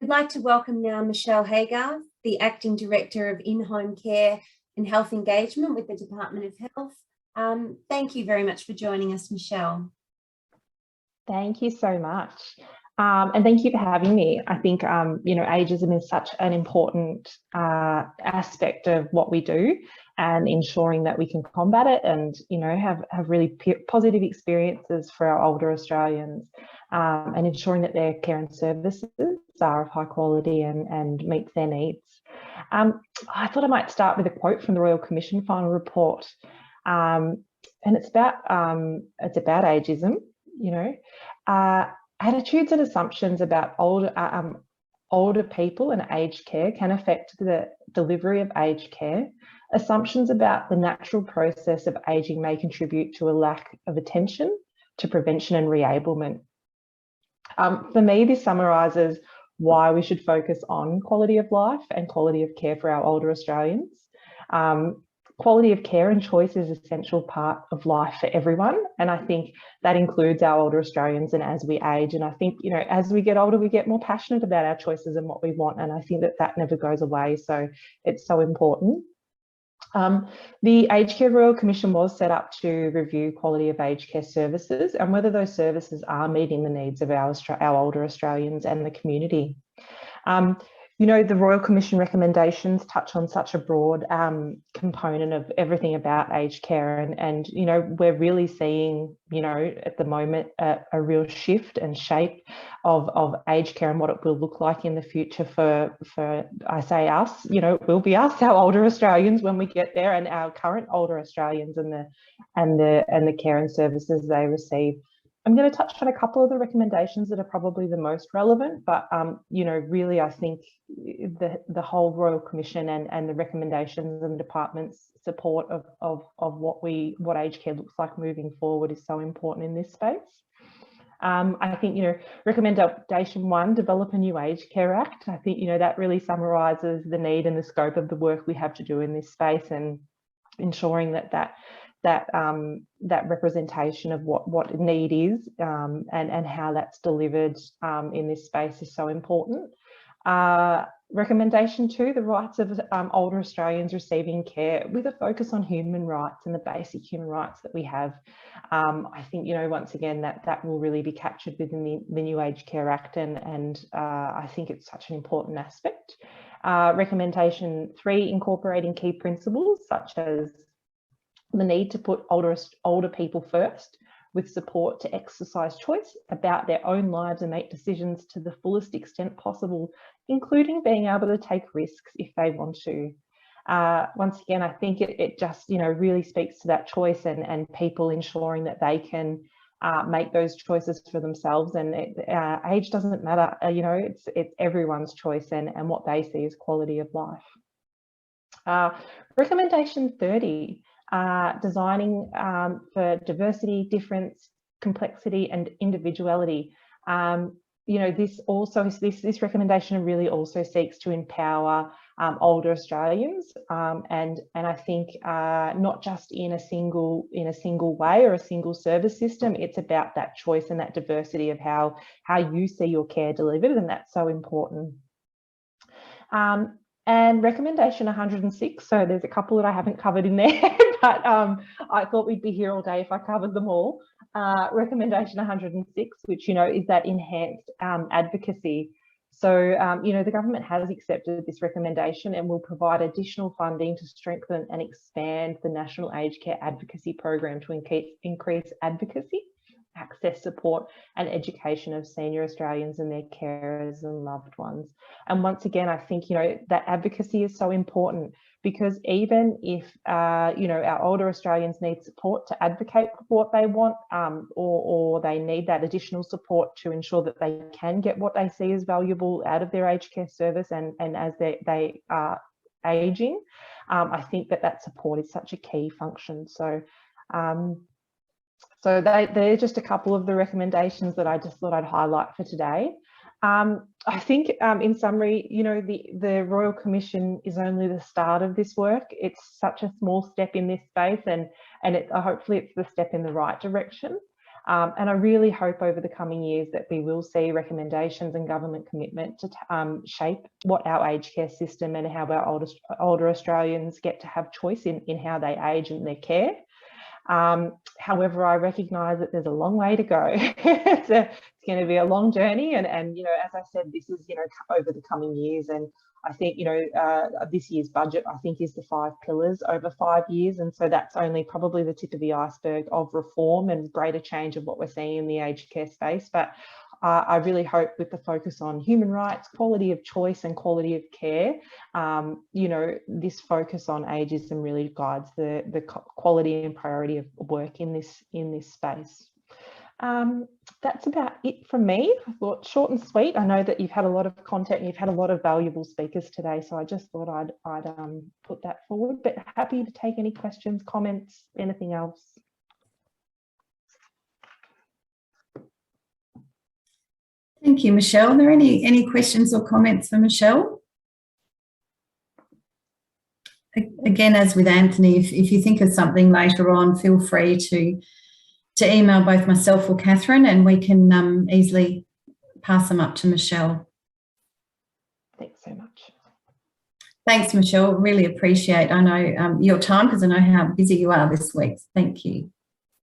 We'd like to welcome now Michelle Hager, the Acting Director of In-Home Care and Health Engagement with the Department of Health. Thank you very much for joining us, Michelle. Thank you so much. And thank you for having me. I think, ageism is such an important aspect of what we do, and ensuring that we can combat it and, have really positive experiences for our older Australians, and ensuring that their care and services are of high quality and meets their needs. I thought I might start with a quote from the Royal Commission final report. And it's about ageism, attitudes and assumptions about older people and aged care can affect the delivery of aged care. Assumptions about the natural process of ageing may contribute to a lack of attention to prevention and reablement. For me, this summarises why we should focus on quality of life and quality of care for our older Australians. Quality of care and choice is an essential part of life for everyone. And I think that includes our older Australians and as we age. And I think, as we get older, we get more passionate about our choices and what we want. And I think that never goes away. So it's so important. The Aged Care Royal Commission was set up to review quality of aged care services and whether those services are meeting the needs of our older Australians and the community. The Royal Commission recommendations touch on such a broad component of everything about aged care, and we're really seeing, at the moment, a real shift and shape of aged care and what it will look like in the future for I say us, it will be us, our older Australians when we get there, and our current older Australians and the care and services they receive. I'm going to touch on a couple of the recommendations that are probably the most relevant, but really I think the whole Royal Commission and the recommendations and the department's support of what aged care looks like moving forward is so important in this space. I think, recommendation 1, develop a new Aged Care Act. I think, that really summarises the need and the scope of the work we have to do in this space, and ensuring that representation of what need is and how that's delivered in this space is so important. Recommendation 2, the rights of older Australians receiving care with a focus on human rights and the basic human rights that we have. I think, once again, that will really be captured within the new Aged Care Act, and I think it's such an important aspect. Recommendation 3, incorporating key principles such as the need to put older people first, with support to exercise choice about their own lives and make decisions to the fullest extent possible, including being able to take risks if they want to. Once again, I think it just really speaks to that choice and people ensuring that they can make those choices for themselves, and age doesn't matter. It's everyone's choice and what they see as quality of life. Recommendation 30. Designing for diversity, difference, complexity, and individuality. This recommendation really also seeks to empower older Australians, and I think not just in a single way or a single service system. It's about that choice and that diversity of how you see your care delivered, and that's so important. And recommendation 106, so there's a couple that I haven't covered in there, but I thought we'd be here all day if I covered them all. Recommendation 106, which, is that enhanced advocacy. So, the government has accepted this recommendation and will provide additional funding to strengthen and expand the National Aged Care Advocacy Program to increase advocacy, access, support and education of senior Australians and their carers and loved ones. And once again, I think, that advocacy is so important, because even if, our older Australians need support to advocate for what they want, or they need that additional support to ensure that they can get what they see as valuable out of their aged care service and as they are ageing, I think that support is such a key function. So, they're just a couple of the recommendations that I just thought I'd highlight for today. I think in summary, the Royal Commission is only the start of this work. It's such a small step in this space, and hopefully it's the step in the right direction. And I really hope over the coming years that we will see recommendations and government commitment to shape what our aged care system and how our older Australians get to have choice in how they age and their care. However, I recognise that there's a long way to go. It's going to be a long journey, and you know, as I said, this is, you know, over the coming years. And I think, you know, this year's budget, I think, is the 5 pillars over 5 years, and so that's only probably the tip of the iceberg of reform and greater change of what we're seeing in the aged care space. But I really hope, with the focus on human rights, quality of choice and quality of care, you know, this focus on ageism really guides the quality and priority of work in this space. That's about it from me. I thought short and sweet. I know that you've had a lot of content and you've had a lot of valuable speakers today, so I just thought I'd put that forward, but happy to take any questions, comments, anything else. Thank you, Michelle. Are there any questions or comments for Michelle? Again, as with Anthony, if you think of something later on, feel free to email both myself or Catherine, and we can easily pass them up to Michelle. Thanks so much. Thanks, Michelle. Really appreciate, I know, your time, because I know how busy you are this week. Thank you.